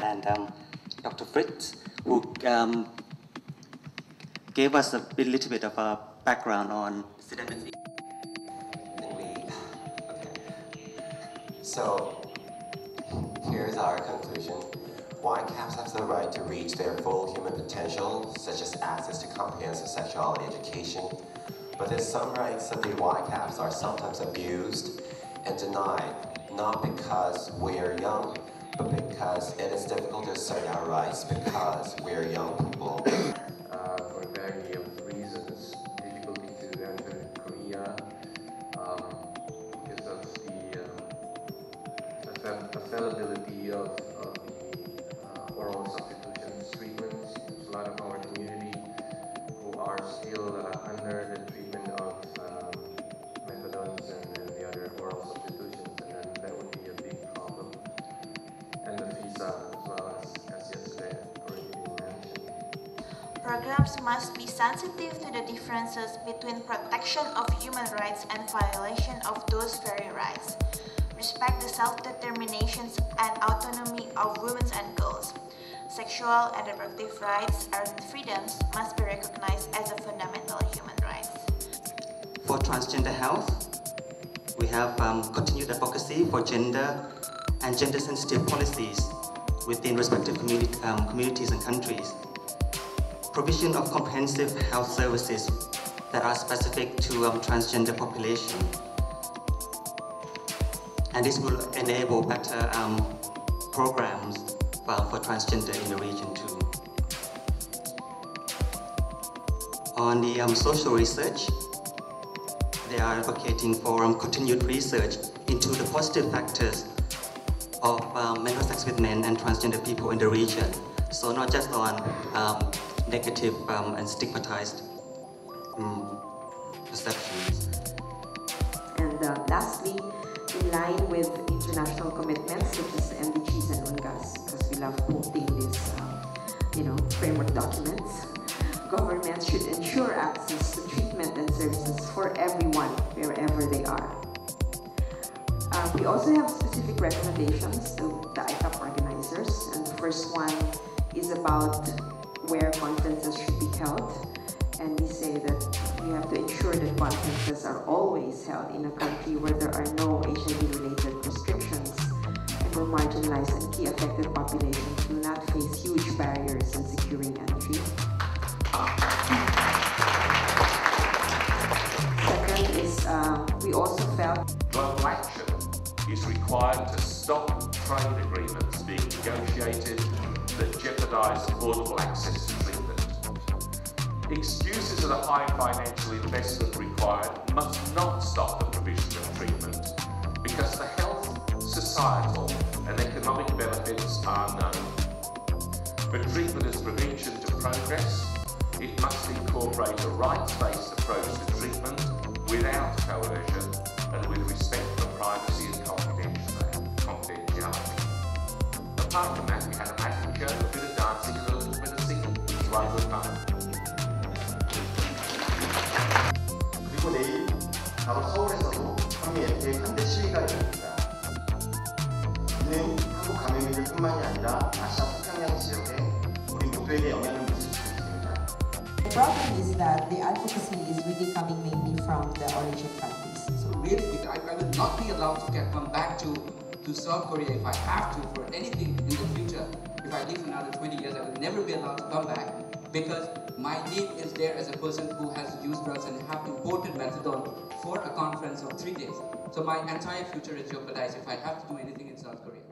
And Dr. Fritz, who gave us a little bit of a background on sedentary. So, here's our conclusion. YCAPs have the right to reach their full human potential, such as access to comprehensive sexuality education, but that some rights of the YCAPs are sometimes abused and denied, not because we are young, but because it is difficult to assert our rights because we are young people. For a variety of reasons, difficulty to enter Korea because of the availability of the oral substitutions treatments. There's a lot of our community who are still under the treatment of methadones and the other oral substitutions, and then that would be a big problem. And the visa, as well as yesterday already been mentioned. Programs must be sensitive to the differences between protection of human rights and violation of those very rights. Respect the self-determinations and autonomy of women and girls. Sexual and reproductive rights and freedoms must be recognized as a fundamental human right. For transgender health, we have continued advocacy for gender and gender-sensitive policies within respective communities and countries. Provision of comprehensive health services that are specific to transgender population. And this will enable better programs for transgender in the region too. On the social research, they are advocating for continued research into the positive factors of mental sex with men and transgender people in the region. So not just on negative and stigmatized perceptions. And lastly, in line with international commitments such as the MDGs and UNGAS, because we love quoting these, framework documents, governments should ensure access to treatment and services for everyone, wherever they are. We also have specific recommendations to the ICAAP organizers, and the first one is about where conferences should be held. And we say that we have to ensure that conferences are always held in a country where there are no HIV-related restrictions and where marginalized and key affected populations do not face huge barriers in securing entry. Second is we also felt global action is required to stop trade agreements being negotiated that jeopardize affordable access to treatment. Excuses of the high financial investment required must not stop the provision of treatment, because the health, societal and economic benefits are known. But treatment as prevention to progress, it must incorporate a rights-based approach to treatment without coercion and with respect for privacy and confidentiality. Apart from that, we had a magic show, a bit of dancing and a little bit of singing. It was right good fun. 그리고 내일 바로 서울에서도 한미 FTA 반대 시위가 열립니다. 이는 한국 가맹민들뿐만이 아니라 아시아 태평양 지역에 우리 모두에게 영향을 미칠 수 있습니다. The problem is that the advocacy is really coming mainly from the origin countries. So really, I will not be allowed to come back to South Korea if I have to for anything in the future. If I live another 20 years, I will never be allowed to come back because my name is there as a person who has used drugs and have imported methadone for a conference of 3 days. So my entire future is jeopardized if I have to do anything in South Korea.